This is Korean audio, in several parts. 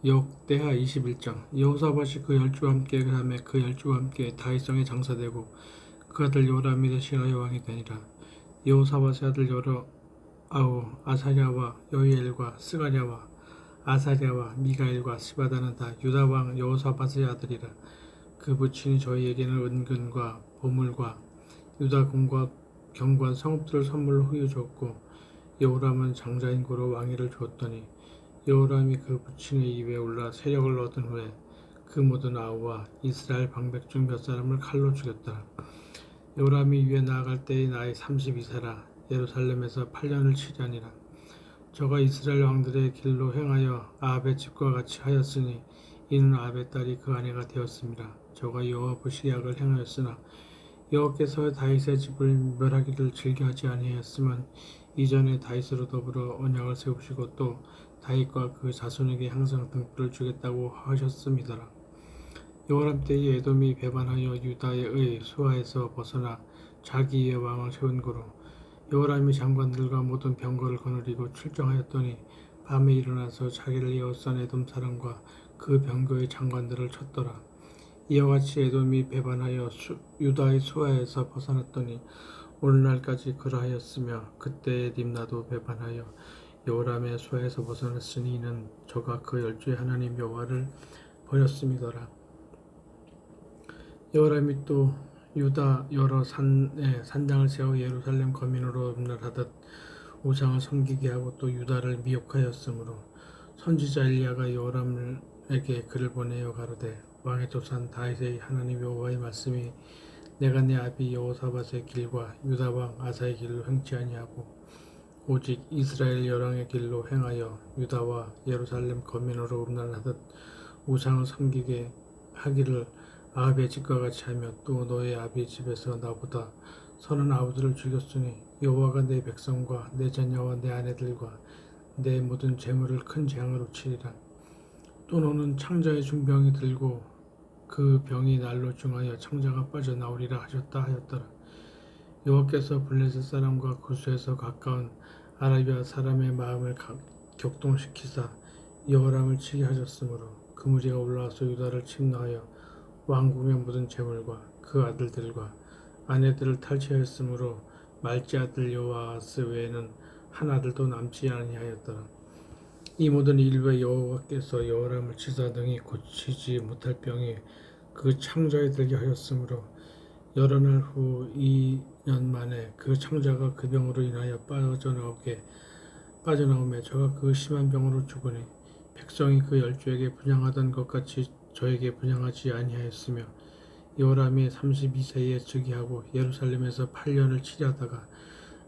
역대하 21장. 여호사밧이 그 열주와 함께 그다음에 그 열주와 함께 다윗성에 장사되고 그 아들 요람이 대신하여 왕이 되니라. 여호사밧의 아들 여로아우 아사랴와 여이엘과 스가랴와 아사랴와 미가엘과 시바다는 다 유다 왕 여호사밧의 아들이라. 그 부친이 저희에게는 은근과 보물과 유다 궁과 경관 성읍들을 선물로 후유 줬고 여호람은 장자인 고로 왕위를 주었더니 여호람이 그 부친의 입에 올라 세력을 얻은 후에 그 모든 아우와 이스라엘 방백 중 몇 사람을 칼로 죽였더라. 여호람이 위에 나아갈 때의 나이 32세라 예루살렘에서 8년을 치려니라. 저가 이스라엘 왕들의 길로 행하여 아합의 집과 같이 하였으니 이는 아합의 딸이 그 아내가 되었습니다. 저가 여호와 보시기에 악을 행하였으나 여호와께서 다윗의 집을 멸하기를 즐겨하지 아니하였으면 이전에 다윗으로 더불어 언약을 세우시고 또 다윗과 그 자손에게 항상 등불을 주겠다고 하셨음이더라. 여호람 때에 에돔이 배반하여 유다의 수하에서 벗어나 자기의 왕을 세운 고로 여호람이 장관들과 모든 병거를 거느리고 출정하였더니 밤에 일어나서 자기를 에워싼 에돔 사람과 그 병거의 장관들을 쳤더라. 이와 같이 에돔이 배반하여 유다의 수하에서 벗어났더니 오늘날까지 그러하였으며 그때의 림나도 배반하여 여호람의 수하에서 벗어났으니 이는 저가 그 열주의 하나님 여호와를 버렸음이더라. 여호람이 또 유다 여러 산에 산당을 세워 예루살렘 거민으로 음란하듯 우상을 섬기게 하고 또 유다를 미혹하였으므로 선지자 엘리야가 여호람에게 글을 보내어 가로되 왕의 조상 다윗의 하나님 여호와의 말씀이 내가 내 아비 여호사밧의 길과 유다 왕 아사의 길로 행치 아니하고 오직 이스라엘 열왕의 길로 행하여 유다와 예루살렘 거민으로 음란하듯 우상을 섬기게 하기를 아합의 집과 같이 하며 또 너의 아비의 집에서 나보다 선한 아우들을 죽였으니 여호와가 내 백성과 내 자녀와 내 아내들과 내 모든 재물을 큰 재앙으로 치리라. 또 너는 창자의 중병이 들고 그 병이 날로 중하여 창자가 빠져나오리라 하셨다 하였더라. 여호와께서 블레셋 사람과 구스에서 가까운 아라비아 사람의 마음을 격동시키사 여호람을 치게 하셨으므로 그 무리가 올라와서 유다를 침노하여 왕궁의 모든 재물과 그 아들들과 아내들을 탈취하였으므로 말지 아들 여호아스 외에는 한 아들도 남지 아니하였더라. 이 모든 일 외 여호와께서 여호람을 치사 능히 고치지 못할 병이 그 창자에 들게 하였으므로 여러 날 후 2년 만에 그 창자가 그 병으로 인하여 빠져나오매 저가 그 심한 병으로 죽으니 백성이 그 열주에게 분향하던 것 같이 저에게 분향하지 아니하였으며 여호람이 32세에 즉위하고 예루살렘에서 8년을 치려다가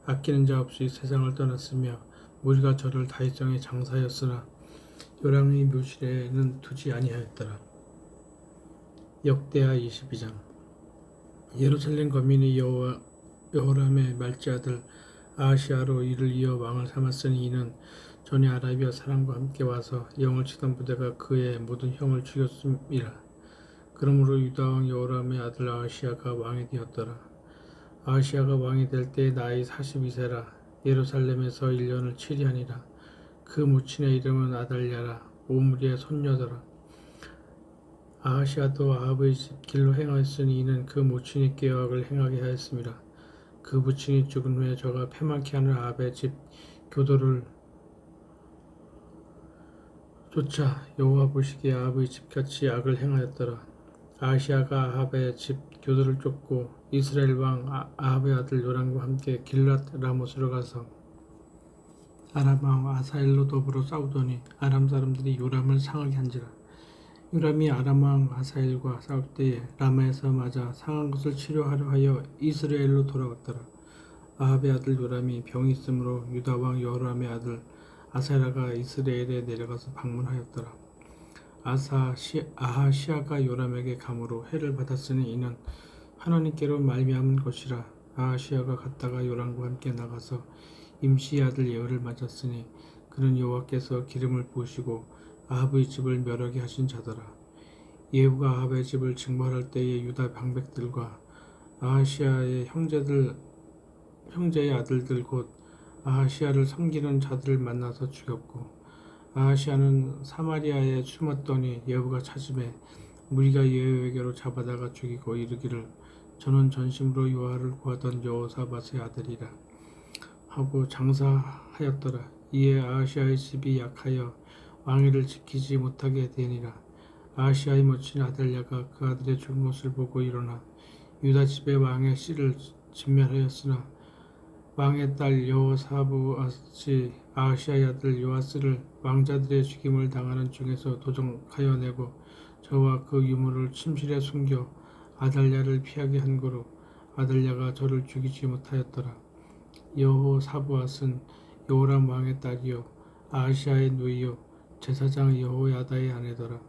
아끼는 자 없이 세상을 떠났으며 무리가 저를 다윗성에 장사하였으나 요람의 묘실에는 두지 아니하였더라. 역대하 22장. 예루살렘 거민이 여호람의 말지 아들 아하시아로 이를 이어 왕을 삼았으니 이는 전에 아라비아 사람과 함께 와서 영을 치던 부대가 그의 모든 형을 죽였음이라. 그러므로 유다 왕 여호람의 아들 아하시아가 왕이 되었더라. 아하시아가 왕이 될 때의 나이 42세라 예루살렘에서 1년을 치리하니라. 그 모친의 이름은 아달랴라. 오므리의 손녀더라. 아하시아도 아합의 집 길로 행하였으니 이는 그 모친이 계약을 행하게 하였습니다. 그 부친이 죽은 후에 저가 패망케 하는 아합의 집 교도를 쫓아 여호와 보시기에 아합의 집같이 악을 행하였더라. 아하시아가 아합의 집 교도를 쫓고 이스라엘 왕 아합의 아들 요람과 함께 길랏 라못으로 가서 아람 왕 아사엘로 더불어 싸우더니 아람 사람들이 요람을 상하게 한지라. 요람이 아람 왕 아사엘과 싸울 때에 라마에서 맞아 상한 것을 치료하려 하여 이스라엘로 돌아왔더라. 아합의 아들 요람이 병이 있으므로 유다 왕 여호람의 아들 아사랴가 이스라엘에 내려가서 방문하였더라. 아하시아가 요람에게 감으로 해를 받았으니 이는 하나님께로 말미암은 것이라. 아하시아가 갔다가 요람과 함께 나가서 임시의 아들 예후를 맞았으니 그는 여호와께서 기름을 부으시고 아합의 집을 멸하게 하신 자더라. 예후가 아합의 집을 징벌할 때에 유다 방백들과 아하시아의 형제의 아들들 곧 아하시아를 섬기는 자들을 만나서 죽였고 아하시아는 사마리아에 숨었더니 예후가 찾음에 무리가 예후에게로 잡아다가 죽이고 이르기를 저는 전심으로 요하를 구하던 여호사밧의 아들이라 하고 장사하였더라. 이에 아하시아의 집이 약하여 왕위를 지키지 못하게 되니라. 아하시아의 모친 아달랴가 그 아들의 죽은 것을 보고 일어나 유다 집의 왕의 씨를 진멸하였으나 왕의 딸 여호사밧이 아하시아의 아들 요아스를 왕자들의 죽임을 당하는 중에서 도적하여 내고 저와 그 유물을 침실에 숨겨 아달랴를 피하게 한 거로 아달랴가 저를 죽이지 못하였더라. 여호사밧은 여호람 왕의 딸이요 아하시아의 누이요 제사장 여호야다의 아내더라.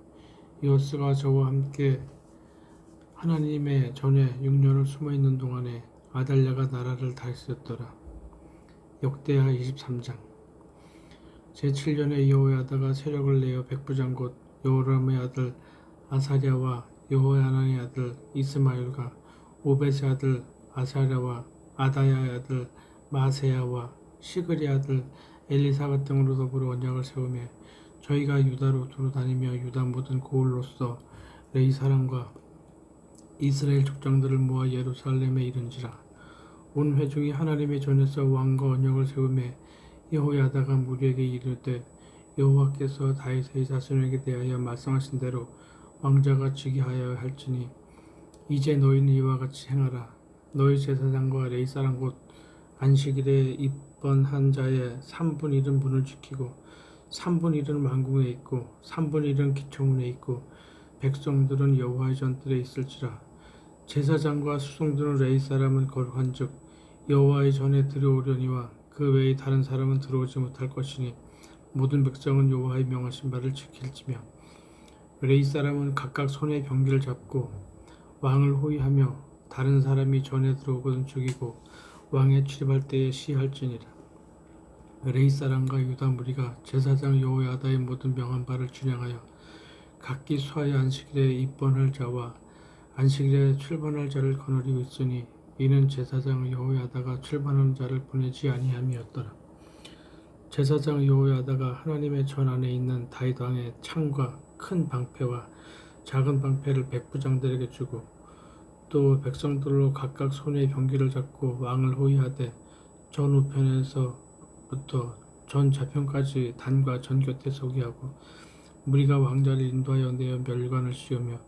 요아스가 저와 함께 하나님의 전에 6년을 숨어있는 동안에 아달랴가 나라를 다스렸더라. 역대하 23장. 제7년에 여호야다가 세력을 내어 백부장 곧 여호람의 아들 아사랴와 여호야난의 아들 이스마엘과 오벳의 아들 아사랴와 아다야의 아들 마세야와 시그리의 아들 엘리사가 등으로 더불어 언약을 세우며 저희가 유다로 두루 다니며 유다 모든 고을로서 레이 사람과 이스라엘 족장들을 모아 예루살렘에 이른지라. 온 회중이 하나님의 전에서 왕과 언약을 세우며 여호야다가 무리에게 이르되 여호와께서 다윗의 자손에게 대하여 말씀하신 대로 왕자가 지게 하여야 할지니 이제 너희는 이와 같이 행하라. 너희 제사장과 레위 사람 곧 안식일에 입번한 자의 3분 1은 문을 지키고 3분 1은 왕궁에 있고 3분 1은 기초문에 있고 백성들은 여호와의 전뜰에 있을지라. 제사장과 수송들은 레위 사람은 거룩한즉 여호와의 전에 들어오려니와 그 외에 다른 사람은 들어오지 못할 것이니 모든 백성은 여호와의 명하신 바를 지킬지며 레위 사람은 각각 손에 병기를 잡고 왕을 호위하며 다른 사람이 전에 들어오거든 죽이고 왕에 출입할 때에 시할지니라. 레위 사람과 유다 무리가 제사장 여호야다의 모든 명한 바를 준행하여 각기 수하의 안식일에 입번할 자와 안식일에 출반할 자를 거느리고 있으니 이는 제사장 여호야다가 출반하는 자를 보내지 아니함이었더라. 제사장 여호야다가 하나님의 전 안에 있는 다윗 왕의 창과 큰 방패와 작은 방패를 백부장들에게 주고 또 백성들로 각각 손에 병기를 잡고 왕을 호위하되 전 우편에서부터 전 좌편까지 단과 전 곁에 서게 하고 무리가 왕자를 인도하여 내어 멸관을 씌우며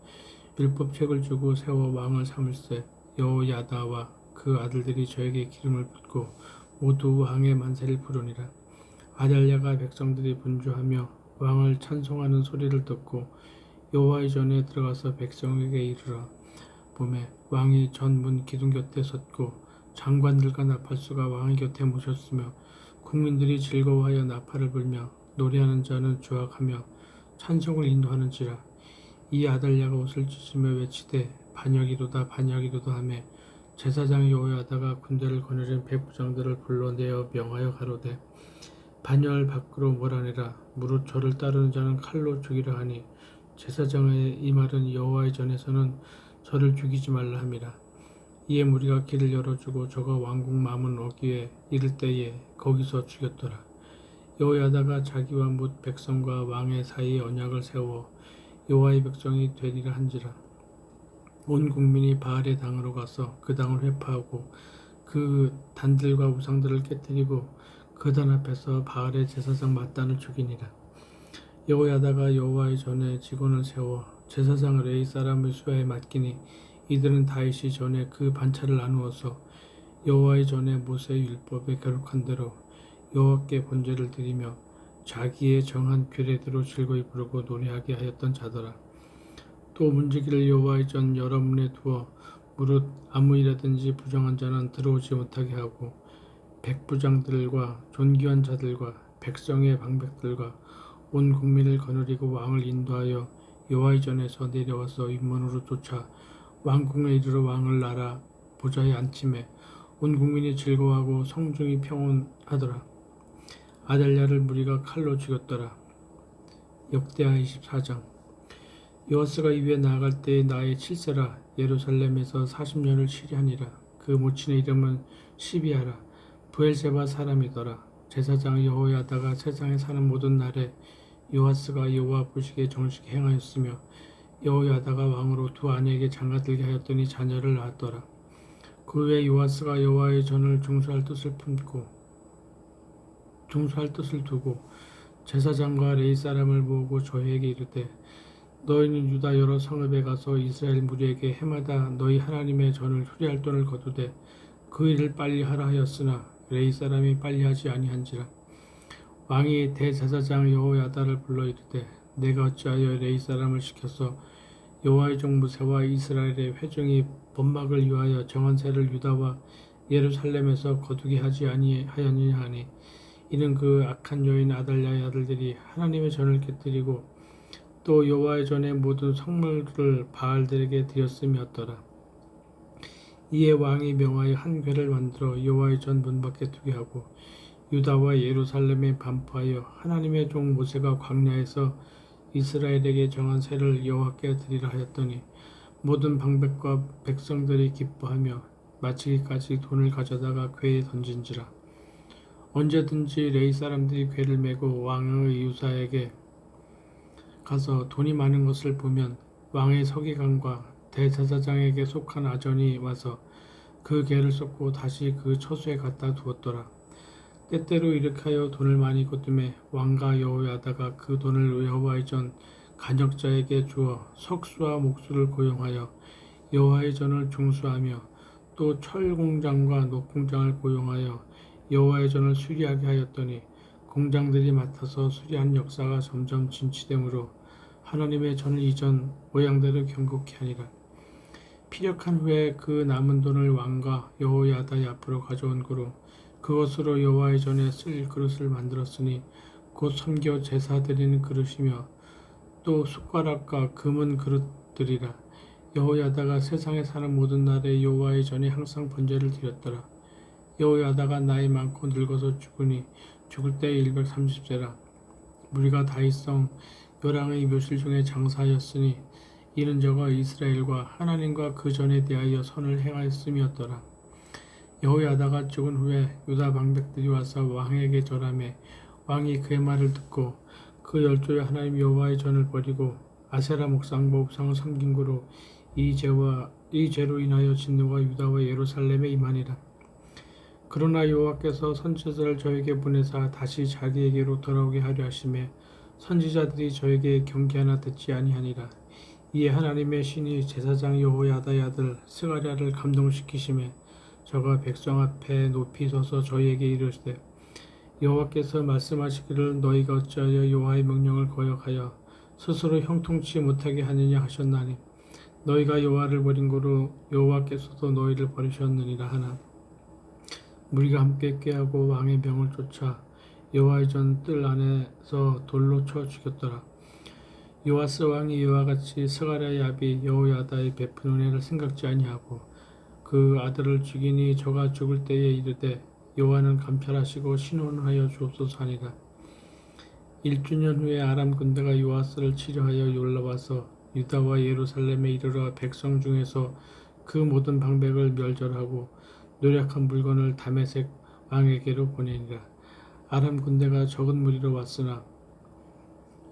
율법책을 주고 세워 왕을 삼을세. 여호야다와 그 아들들이 저에게 기름을 붓고 모두 왕의 만세를 부르니라. 아달랴가 백성들이 분주하며 왕을 찬송하는 소리를 듣고 여호와의 전에 들어가서 백성에게 이르러 보매 왕이 전문 기둥 곁에 섰고 장관들과 나팔수가 왕의 곁에 모셨으며 국민들이 즐거워하여 나팔을 불며 노래하는 자는 주악하며 찬송을 인도하는지라. 이 아달랴가 옷을 찢으며 외치되 반역이로다 반역이로다 하며 제사장 여호야다가 군대를 거느린 백부장들을 불러내어 명하여 가로되 반열 밖으로 몰아내라. 무릇 저를 따르는 자는 칼로 죽이라 하니 제사장의 이 말은 여호와의 전에서는 저를 죽이지 말라 함이라. 이에 무리가 길을 열어주고 저가 왕궁 마문 어귀에 이를 때에 거기서 죽였더라. 여호야다가 자기와 뭇 백성과 왕의 사이에 언약을 세워 여호와의 백성이 되리라 한지라. 온 국민이 바알의 당으로 가서 그 당을 회파하고 그 단들과 우상들을 깨뜨리고 그 단 앞에서 바알의 제사장 mat단을 죽이니라. 여호야다가 여호와의 전에 직원을 세워 제사장 레위 사람의 수하에 맡기니 이들은 다윗이 전에 그 반차를 나누어서 여호와의 전에 모세의 율법에 기록한 대로 여호와께 번제를 드리며 자기의 정한 규례대로 즐거이 부르고 노래하게 하였던 자더라. 또 문지기를 여호와의 전 여러 문에 두어 무릇 아무 일이라든지 부정한 자는 들어오지 못하게 하고 백부장들과 존귀한 자들과 백성의 방백들과 온 국민을 거느리고 왕을 인도하여 여호와의 전에서 내려와서 인문으로 쫓아 왕궁에 이르러 왕을 나라 보좌에 앉히매 온 국민이 즐거워하고 성중이 평온하더라. 아달랴를 무리가 칼로 죽였더라. 역대하 24장. 요아스가 이후에 나아갈 때에 나이 7세라. 예루살렘에서 40년을 치리하니라. 그 모친의 이름은 시비아라. 브엘세바 사람이더라. 제사장 여호야다가 세상에 사는 모든 날에 요아스가 여호와 보시기에 정직히 행하였으며 여호야다가 왕으로 두 아내에게 장가들게 하였더니 자녀를 낳았더라. 그 후에 요아스가 여호와의 전을 중수할 뜻을 두고 제사장과 레위 사람을 모으고 저희에게 이르되 너희는 유다 여러 성읍에 가서 이스라엘 무리에게 해마다 너희 하나님의 전을 수리할 돈을 거두되 그 일을 빨리 하라 하였으나 레위 사람이 빨리 하지 아니한지라. 왕이 대제사장 여호야다를 불러 이르되 내가 어찌하여 레위 사람을 시켜서 여호와의 종 모세와 이스라엘의 회중이 번막을 위하여 정한 세를 유다와 예루살렘에서 거두게 하지 아니하였느냐 하니 이는 그 악한 여인 아달랴의 아들들이 하나님의 전을 깨뜨리고 또 여호와의 전의 모든 성물을 바알들에게 드렸음이었더라. 이에 왕이 명하여 한 궤를 만들어 여호와의 전 문 밖에 두게 하고 유다와 예루살렘에 반포하여 하나님의 종 모세가 광야에서 이스라엘에게 정한 세를 여호와께 드리라 하였더니 모든 방백과 백성들이 기뻐하며 마치기까지 돈을 가져다가 궤에 던진지라. 언제든지 레위 사람들이 궤를 메고 왕의 유사에게 가서 돈이 많은 것을 보면 왕의 서기관과 대제사장에게 속한 아전이 와서 그 궤를 쏟고 다시 그 처소에 갖다 두었더라. 때때로 이렇게 하여 돈을 많이 거두매 왕과 여호야다가 그 돈을 여호와의 전 간역자에게 주어 석수와 목수를 고용하여 여호와의 전을 중수하며 또 철공장과 녹공장을 고용하여 여호와의 전을 수리하게 하였더니 공장들이 맡아서 수리한 역사가 점점 진치되므로 하나님의 전을 이전 모양대로 경고케 하니라. 피력한 후에 그 남은 돈을 왕과 여호야다의 앞으로 가져온 고로 그것으로 여호와의 전에 쓸 그릇을 만들었으니 곧 선교 제사 드리는 그릇이며 또 숟가락과 금은 그릇들이라. 여호야다가 세상에 사는 모든 날에 여호와의 전에 항상 번제를 드렸더라. 여호야다가 나이 많고 늙어서 죽으니 죽을 때 130세라. 무리가 다윗성 요랑의 묘실 중에 장사하였으니 이는 저가 이스라엘과 하나님과 그 전에 대하여 선을 행하였음이었더라. 여호야다가 죽은 후에 유다 방백들이 와서 왕에게 절하매 왕이 그의 말을 듣고 그 열조의 하나님 여호와의 전을 버리고 아세라 목상과 옥상을 섬긴 고로 이 죄로 인하여 진노가 유다와 예루살렘에 임하니라. 그러나 여호와께서 선지자를 저에게 보내사 다시 자기에게로 돌아오게 하려 하심에 선지자들이 저에게 경계 하나 듣지 아니하니라. 이에 하나님의 신이 제사장 여호야다의 아들 스가랴를 감동시키심에 저가 백성 앞에 높이 서서 저희에게 이르시되 여호와께서 말씀하시기를 너희가 어찌하여 여호와의 명령을 거역하여 스스로 형통치 못하게 하느냐 하셨나니 너희가 여호와를 버린 고로 여호와께서도 너희를 버리셨느니라 하나 무리가 함께 꾀하고 왕의 명을 쫓아 여호와의 전 뜰 안에서 돌로 쳐 죽였더라. 요아스 왕이 이와 같이 스가랴의 아비 여호야다의 베푼 은혜를 생각지 아니하고 그 아들을 죽이니 저가 죽을 때에 이르되 여호와는 감찰하시고 신원하여 주옵소서 하니라. 1주년 후에 아람 군대가 요아스를 치려하여 올라와서 유다와 예루살렘에 이르러 백성 중에서 그 모든 방백을 멸절하고 노력한 물건을 다메섹 왕에게로 보내니라. 아람 군대가 적은 무리로 왔으나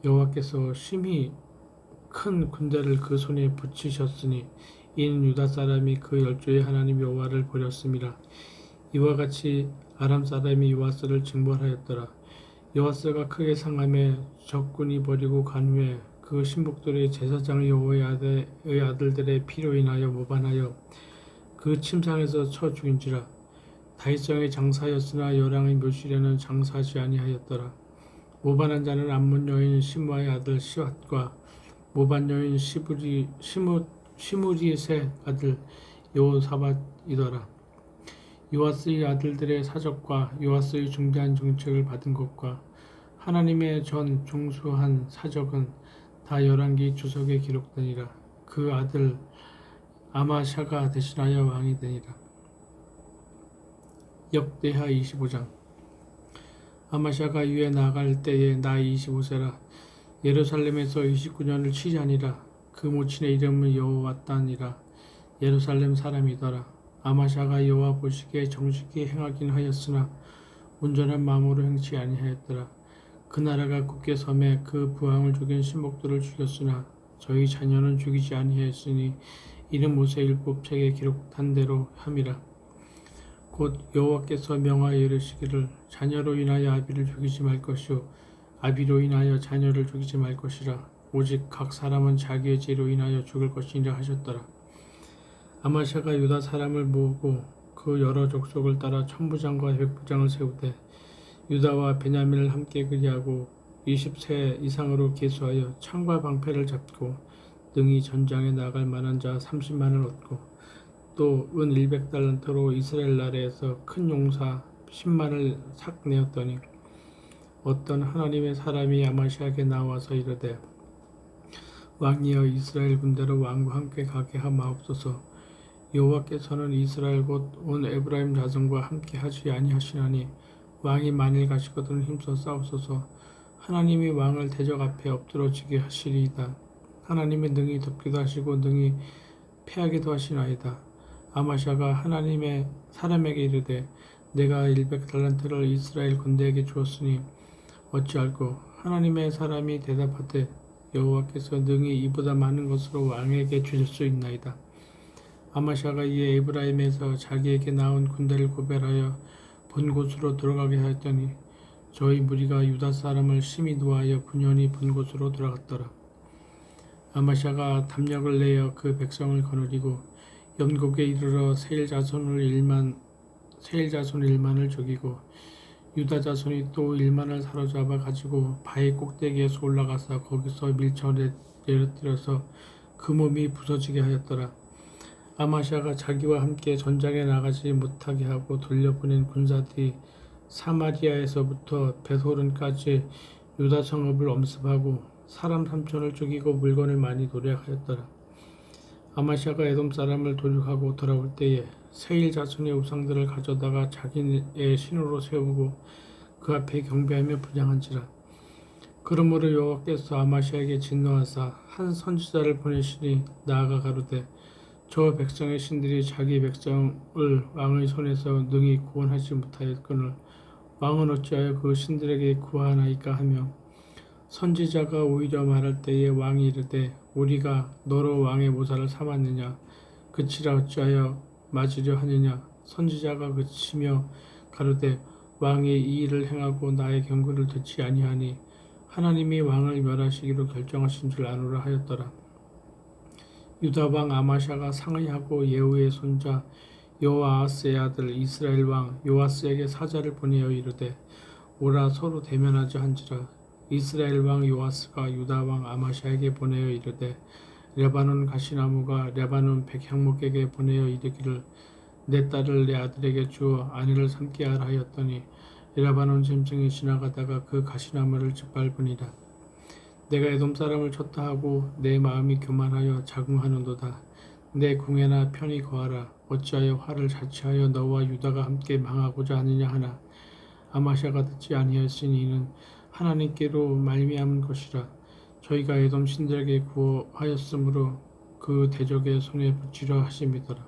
여호와께서 심히 큰 군대를 그 손에 붙이셨으니 이는 유다 사람이 그 열조의 하나님 여호와를 버렸음이라. 이와 같이 아람 사람이 요아스를 징벌하였더라. 요아스가 크게 상함에 적군이 버리고 간 후에 그 신복들의 제사장 여호야다의 아들들의 피로 인하여 모반하여 그 침상에서 쳐 죽인지라. 다윗성에 장사하였으나 여랑의 묘실에는 장사하지 아니하였더라. 모반한 자는 암몬 여인 시므아의 아들 시왓과 모반 여인 시므리셋 아들 여호사밧이더라. 요아스의 아들들의 사적과 요아스의 중대한 정책을 받은 것과 하나님의 전 중수한 사적은 다 열왕기 주석에 기록되니라. 그 아들 아마샤가 대신하여 왕이 되니라. 역대하 25장. 아마샤가 유에 나갈 때에 나이 25세라. 예루살렘에서 29년을 치자니라. 그 모친의 이름은 여호와단이라. 예루살렘 사람이더라. 아마샤가 여호와 보시기에 정직히 행하긴 하였으나 온전한 마음으로 행치 아니하였더라. 그 나라가 굳게 섬에 그 부왕을 죽인 신복들을 죽였으나 저희 자녀는 죽이지 아니하였으니 이는 모세율법책에 기록한 대로 함이라. 곧 여호와께서 명하여 이르시기를 자녀로 인하여 아비를 죽이지 말 것이요 아비로 인하여 자녀를 죽이지 말 것이라. 오직 각 사람은 자기의 죄로 인하여 죽을 것이니라 하셨더라. 아마샤가 유다 사람을 모으고 그 여러 족속을 따라 천부장과 백부장을 세우되 유다와 베냐민을 함께 그리하고 20세 이상으로 계수하여 창과 방패를 잡고 능히 전장에 나갈 만한 자 30만을 얻고 또 은 100달란트로 이스라엘 나라에서 큰 용사 10만을 삭 내었더니 어떤 하나님의 사람이 아마시아에게 나와서 이르되 왕이여 이스라엘 군대로 왕과 함께 가게 하마옵소서. 여호와께서는 이스라엘 곧 온 에브라임 자손과 함께 하지 아니하시나니 왕이 만일 가시거든 힘써 싸우소서. 하나님이 왕을 대적 앞에 엎드러지게 하시리이다. 하나님의 능히 덮기도 하시고 능히 패하기도 하시나이다. 아마샤가 하나님의 사람에게 이르되 내가 100달란트를 이스라엘 군대에게 주었으니 어찌할꼬. 하나님의 사람이 대답하되 여호와께서 능히 이보다 많은 것으로 왕에게 주실 수 있나이다. 아마샤가 이에 에브라임에서 자기에게 나온 군대를 고별하여 본 곳으로 돌아가게 하였더니 저희 무리가 유다 사람을 심히 노하여 분연히 본 곳으로 돌아갔더라. 아마샤가 담력을 내어 그 백성을 거느리고 연곡에 이르러 세일 자손 1만을 죽이고 유다 자손이 또 1만을 사로잡아 가지고 바위 꼭대기에서 올라가서 거기서 밀쳐 내려뜨려서 그 몸이 부서지게 하였더라. 아마샤가 자기와 함께 전장에 나가지 못하게 하고 돌려보낸 군사들이 사마리아에서부터 베소른까지 유다 성읍을 엄습하고 사람 3천을 죽이고 물건을 많이 노력하였더라. 아마샤가 에돔 사람을 도륙하고 돌아올 때에 세일 자손의 우상들을 가져다가 자기의 신으로 세우고 그 앞에 경배하며 분향한지라. 그러므로 여호와께서 아마샤에게 진노하사 한 선지자를 보내시니 나아가 가로되 저 백성의 신들이 자기 백성을 왕의 손에서 능히 구원하지 못하였거늘 왕은 어찌하여 그 신들에게 구하나이까 하며 선지자가 오히려 말할 때에 왕이 이르되 우리가 너로 왕의 모사를 삼았느냐 그치라 어찌하여 맞으려 하느냐. 선지자가 그치며 가로되 왕이 이 일을 행하고 나의 경고를 듣지 아니하니 하나님이 왕을 멸하시기로 결정하신 줄 아노라 하였더라. 유다 왕 아마샤가 상의하고 예후의 손자 여호아스의 아들 이스라엘 왕 요아스에게 사자를 보내어 이르되 오라 서로 대면하자 한지라. 이스라엘 왕 요아스가 유다 왕 아마샤에게 보내어 이르되 레바논 가시나무가 레바논 백향목에게 보내어 이르기를 내 딸을 내 아들에게 주어 아내를 삼게 하라 하였더니 레바논 짐승이 지나가다가 그 가시나무를 짓밟으니라. 내가 에돔 사람을 쳤다 하고 내 마음이 교만하여 자궁하는도다. 내 궁에나 편히 거하라. 어찌하여 화를 자취하여 너와 유다가 함께 망하고자 하느냐 하나 아마샤가 듣지 아니하였으니 이는 하나님께로 말미암은 것이라. 저희가 에돔 신들에게 구하였으므로 그 대적의 손에 붙이려 하심이더라.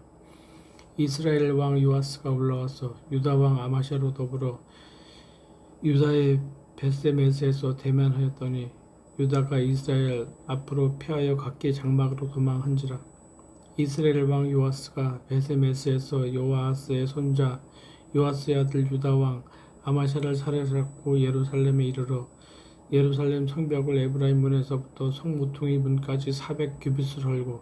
이스라엘 왕 요아스가 올라와서 유다 왕 아마샤로 더불어 유다의 벳세메스에서 대면하였더니 유다가 이스라엘 앞으로 패하여 각기 장막으로 도망한지라. 이스라엘 왕 요아스가 벳세메스에서 여호아스의 손자 요아스의 아들 유다 왕 아마샤를 살해하고 예루살렘에 이르러 예루살렘 성벽을 에브라임 문에서부터 성모퉁이 문까지 400규빗을 헐고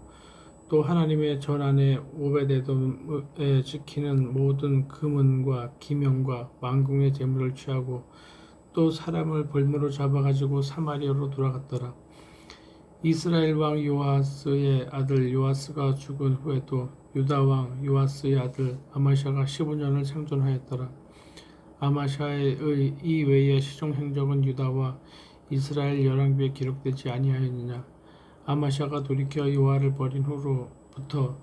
또 하나님의 전 안에 오벳에돔에 지키는 모든 금은과 기명과 왕궁의 재물을 취하고 또 사람을 볼모로 잡아가지고 사마리아로 돌아갔더라. 이스라엘 왕 요아스의 아들 요아스가 죽은 후에도 유다 왕 요아스의 아들 아마샤가 15년을 생존하였더라. 아마샤의 이 외의 시종 행적은 유다와 이스라엘 열왕기에 기록되지 아니하였느냐. 아마샤가 돌이켜 여호와를 버린 후로부터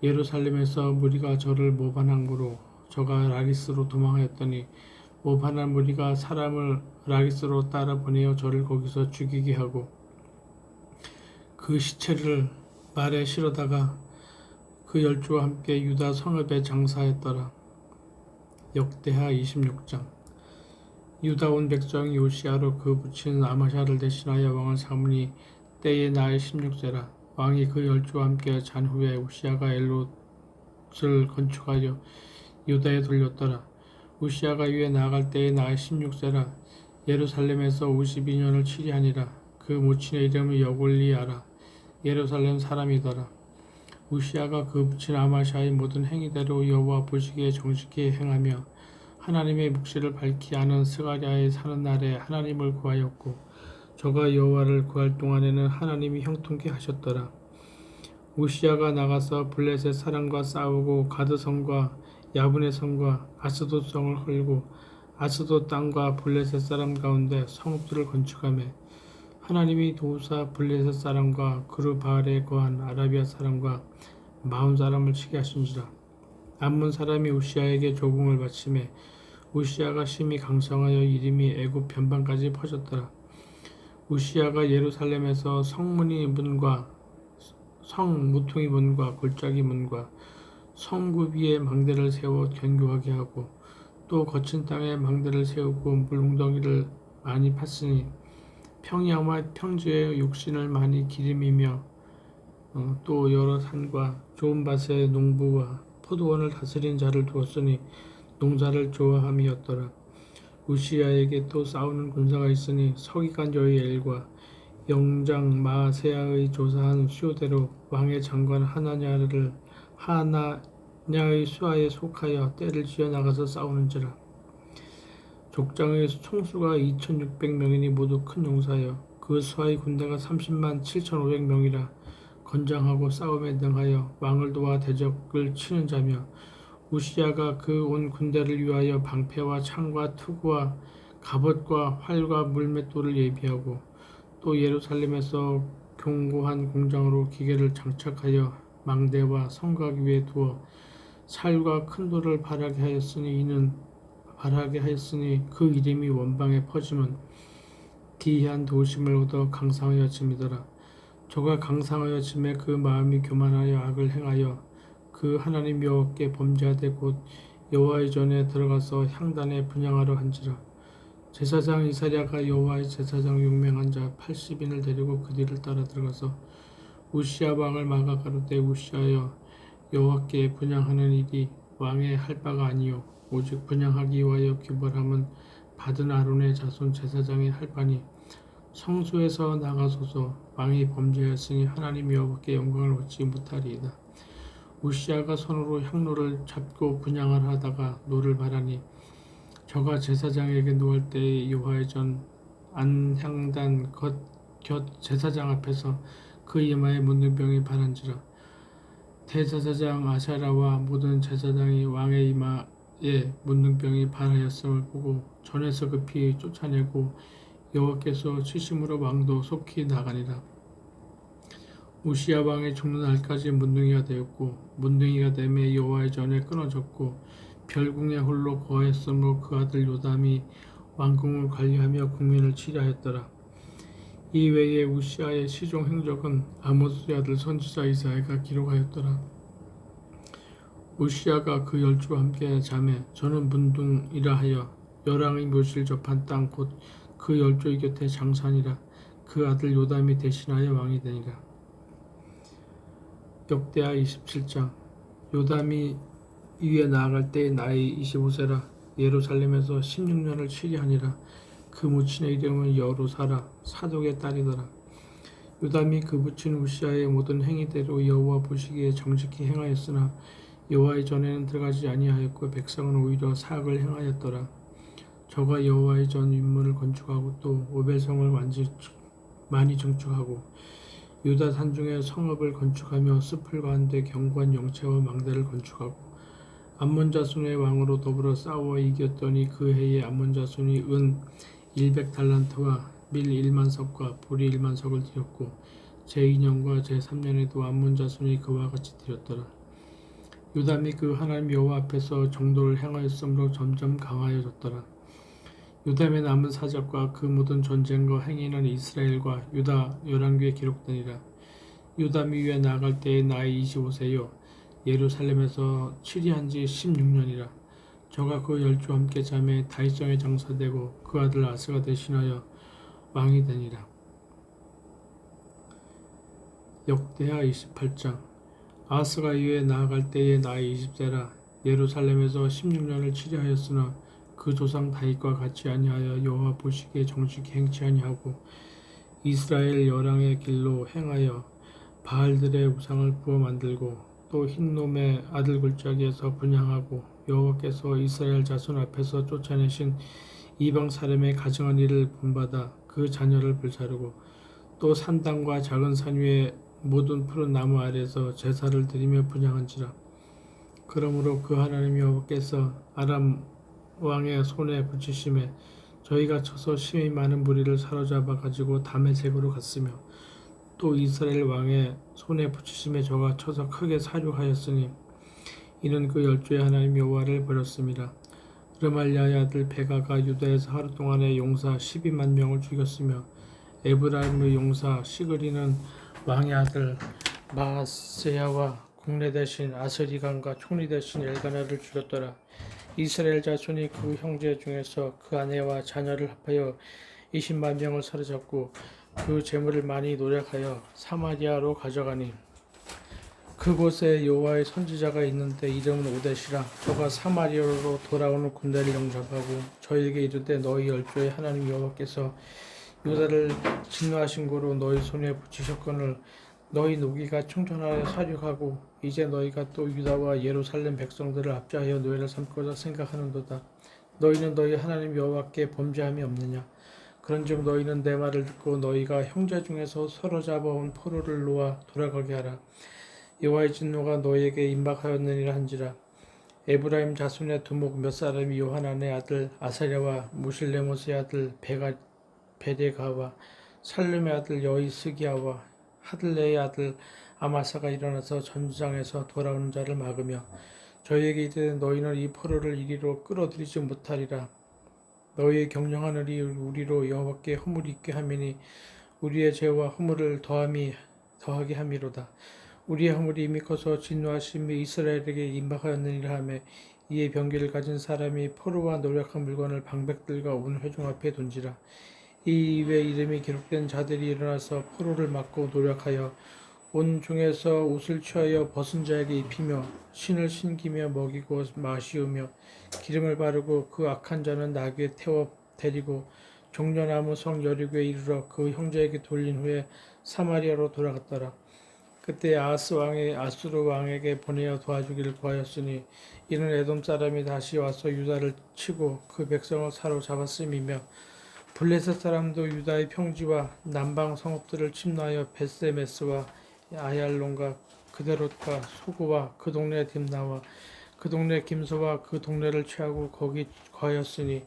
예루살렘에서 무리가 저를 모반함으로 저가 라기스로 도망하였더니 모반한 무리가 사람을 라기스로 따라 보내어 저를 거기서 죽이게 하고 그 시체를 말에 실어다가 그 열주와 함께 유다 성읍에 장사했더라. 역대하 26장. 유다 온 백성이 요시야로 그 붙인 아마샤를 대신하여 왕을 삼으니 때에 나이 16세라. 왕이 그 열주와 함께 잔 후에 우시야가 엘롯을 건축하여 유다에 돌렸더라. 우시야가 위에 나아갈 때에 나이 16세라. 예루살렘에서 52년을 치리하니라. 그 모친의 이름은 여골리아라. 예루살렘 사람이더라. 우시야가 그 붙인 아마샤의 모든 행위대로 여호와 보시기에 정직히 행하며 하나님의 묵시를 밝히 아는 스가랴의 사는 날에 하나님을 구하였고 저가 여호와를 구할 동안에는 하나님이 형통케 하셨더라. 우시야가 나가서 블레셋 사람과 싸우고 가드성과 야분의 성과 아스돗 성을 헐고 아스돗 땅과 블레셋 사람 가운데 성읍들을 건축하며 하나님이 도우사 블레셋 사람과 그르바알에 거한 아라비아 사람과 마온 사람을 치게 하신지라. 암몬 사람이 우시야에게 조공을 바치매 우시야가 심히 강성하여 이름이 애굽 변방까지 퍼졌더라. 우시야가 예루살렘에서 성문이 문과 성 무통이 문과 골짜기 문과 성구 위에 망대를 세워 견고하게 하고 또 거친 땅에 망대를 세우고 물웅덩이를 많이 팠으니 평야와 평지에 육신을 많이 기름이며 또 여러 산과 좋은 밭에 농부와 포도원을 다스린 자를 두었으니 농사를 좋아함이었더라. 우시야에게 또 싸우는 군사가 있으니 서기관 여이엘과 영장 마세야의 조사한 수요대로 왕의 장관 하나냐의 수하에 속하여 떼를 지어 나가서 싸우는지라. 족장의 총수가 2600명이니 모두 큰 용사여 그 수하의 군대가 30만 7500명이라 건장하고 싸움에 능하여 왕을 도와 대적을 치는 자며 우시야가 그 온 군대를 위하여 방패와 창과 투구와 갑옷과 활과 물맷돌을 예비하고 또 예루살렘에서 견고한 공장으로 기계를 장착하여 망대와 성곽 위에 두어 살과 큰 돌을 발하게 하였으니 그 이름이 원방에 퍼짐은 기이한 도심을 얻어 강상하여 짐이더라. 저가 강상하여 짐에 그 마음이 교만하여 악을 행하여 그 하나님 여호와께 범죄하되 곧 여호와의 전에 들어가서 향단에 분향하려 한지라. 제사장 이사랴가 여호와의 제사장 용맹한 자 80인을 데리고 그 뒤를 따라 들어가서 우시야 왕을 막아 가로되 우시야여 여호와께 분향하는 일이 왕의 할 바가 아니요 오직 분향하기 위하여 규벌함은 받은 아론의 자손 제사장이 할 바니 성소에서 나가소서. 왕이 범죄하였으니 하나님 여호와께 영광을 얻지 못하리이다. 우시야가 손으로 향로를 잡고 분향을 하다가 노를 바라니 저가 제사장에게 노할 때에 여호와의 전 안향단 곁 제사장 앞에서 그 이마에 문둥병이 바란지라. 대제사장 아샤라와 모든 제사장이 왕의 이마에 문둥병이 발하였음을 보고 전에서 급히 쫓아내고 여호와께서 치심으로 왕도 속히 나가니라. 우시야 왕의 죽는 날까지 문둥이가 되었고 문둥이가 되매 여호와의 전에 끊어졌고 별궁에 홀로 거하였으므로 그 아들 요담이 왕궁을 관리하며 국민을 치리하였더라. 이 외에 우시야의 시종 행적은 아모스의 아들 선지자 이사야가 기록하였더라. 우시야가 그 열주와 함께 자매 저는 문둥이라 하여 열왕의 묘실 접한 땅 곧 그 열조의 곁에 장산이라. 그 아들 요담이 대신하여 왕이 되니라. 역대하 27장. 요담이 위에 나아갈 때의 나이 25세라. 예루살렘에서 16년을 치리하니라. 그 모친의 이름은 여루사라. 사독의 딸이더라. 요담이 그 부친 우시야의 모든 행위대로 여호와 보시기에 정직히 행하였으나 여호와의 전에는 들어가지 아니하였고 백성은 오히려 사악을 행하였더라. 저가 여호와의 전 윗문을 건축하고 또 오벨성을 많이 증축하고 유다 산중에 성읍을 건축하며 숲을 가운데 견고한 영체와 망대를 건축하고 암몬 자손의 왕으로 더불어 싸워 이겼더니 그 해에 암몬 자손이 은 100달란트와 밀 1만석과 보리 1만석을 드렸고 제2년과 제3년에도 암몬 자손이 그와 같이 드렸더라. 요담이 그 하나님 여호와 앞에서 정도를 행하였으므로 점점 강하여졌더라. 요담의 남은 사적과 그 모든 전쟁과 행위는 이스라엘과 유다 열왕기에 기록되니라. 요담이 위에 나아갈 때의 나이 25세요 예루살렘에서 치리한 지 16년이라. 저가 그 열주와 함께 잠에 다윗성에 장사되고 그 아들 아스가 대신하여 왕이 되니라. 역대하 28장. 아스가 이후에 나아갈 때에 나이 20세라. 예루살렘에서 16년을 치리하였으나 그 조상 다윗과 같이 아니하여 여호와 보시기에 정직히 행치 아니하고 이스라엘 열왕의 길로 행하여 바알들의 우상을 부어 만들고 또 흰놈의 아들 골짜기에서 분향하고 여호와께서 이스라엘 자손 앞에서 쫓아내신 이방 사람의 가증한 일을 본받아 그 자녀를 불사르고 또 산당과 작은 산 위에 모든 푸른 나무 아래에서 제사를 드리며 분향한지라. 그러므로 그 하나님 여호와께서 아람 왕의 손에 붙이심에 저희가 쳐서 심히 많은 무리를 사로잡아 가지고 다메섹으로 갔으며 또 이스라엘 왕의 손에 붙이심에 저가 쳐서 크게 사륙하였으니 이는 그 열조의 하나님 여호와를 버렸습니다. 르말리아의 아들 베가가 유다에서 하루 동안에 용사 12만 명을 죽였으며 에브라임의 용사 시그리는 왕의 아들 마아세야와 국내 대신 아스리간과 총리 대신 엘가나를 죽였더라. 이스라엘 자손이 그 형제 중에서 그 아내와 자녀를 합하여 20만 명을 사로잡고 그 재물을 많이 노력하여 사마리아로 가져가니 그곳에 여호와의 선지자가 있는데 이름은 오뎃이라. 저가 사마리아로 돌아오는 군대를 영접하고 저에게 이르되 너희 열조의 하나님 여호와께서 유다를 진노하신 고로 너희 손에 붙이셨거늘 너희 노기가 충천하여 사륙하고 이제 너희가 또 유다와 예루살렘 백성들을 합자하여 노예를 삼고자 생각하는도다. 너희는 너희 하나님 여호와께 범죄함이 없느냐? 그런즉 너희는 내 말을 듣고 너희가 형제 중에서 서로 잡아온 포로를 놓아 돌아가게 하라. 여호와의 진노가 너희에게 임박하였느니라 한지라. 에브라임 자손의 두목 몇 사람이 요하난의 아들 아사랴와 무실레못의 아들 베데가와 살룸의 아들 여이스기야와 하들레의 아들 아마사가 일어나서 전장에서 돌아오는 자를 막으며 저희에게 이르되 너희는 이 포로를 이리로 끌어들이지 못하리라. 너희의 경영하늘이 우리로 여호와께 허물이 있게 하미니 우리의 죄와 허물을 더하게 함이로다. 우리의 허물이 이미 커서 진노하심이 이스라엘에게 임박하였느니라 하며 이에 병기를 가진 사람이 포로와 노력한 물건을 방백들과 온 회중 앞에 던지라. 이 입에 이름이 기록된 자들이 일어나서 포로를 막고 노력하여 온 중에서 옷을 취하여 벗은 자에게 입히며 신을 신기며 먹이고 마시우며 기름을 바르고 그 악한 자는 나귀에 태워 데리고 종려나무 성 여리고에 이르러 그 형제에게 돌린 후에 사마리아로 돌아갔더라. 그때 아하스 왕이 아수르 왕에게 보내어 도와주기를 구하였으니 이는 에돔 사람이 다시 와서 유다를 치고 그 백성을 사로잡았음이며 블레셋 사람도 유다의 평지와 남방 성읍들을 침노하여 벳세메스와 아얄론과 그데롯과 소구와 그 동네 딥나와 그 동네 김소와 그 동네를 취하고 거기 거하였으니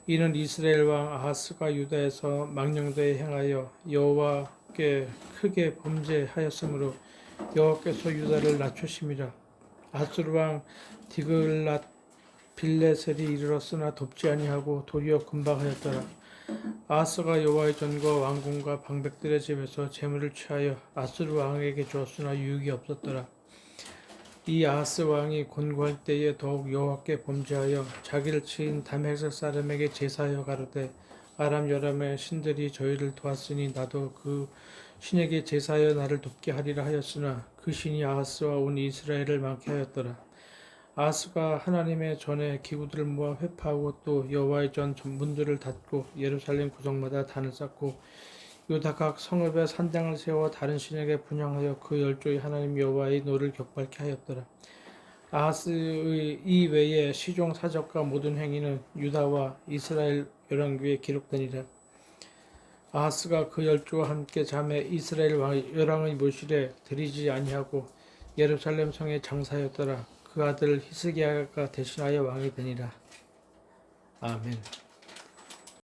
이는 이스라엘 왕 아하스가 유다에서 망령되이 행하여 여호와께 크게 범죄하였으므로 여호와께서 유다를 낮추심이라. 아수르 왕 디글랏 빌레셀이 이르렀으나 돕지 아니하고 도리어 군박하였더라. 아하스가 여호와의 전과 왕궁과 방백들의 집에서 재물을 취하여 아수르 왕에게 주었으나 유익이 없었더라. 이 아하스 왕이 권고할 때에 더욱 여호와께 범죄하여 자기를 치인 다메섹 사람에게 제사하여 가로되 아람 여람의 신들이 저희를 도왔으니 나도 그 신에게 제사하여 나를 돕게 하리라 하였으나 그 신이 아하스와 온 이스라엘을 망케 하였더라. 아하스가 하나님의 전에 기구들을 모아 회파하고 또 여호와의 전 문들을 닫고 예루살렘 구석마다 단을 쌓고 유다 각 성읍에 산당을 세워 다른 신에게 분향하여 그 열조의 하나님 여호와의 노를 격발케 하였더라. 아하스의 이 외에 시종 사적과 모든 행위는 유다와 이스라엘 열왕기에 기록되니라. 아하스가 그 열조와 함께 잠에 이스라엘 열왕의 묘실에 들이지 아니하고 예루살렘 성에 장사하였더라. 그 아들 히스기야가 대신하여 왕이 되니라. 아멘.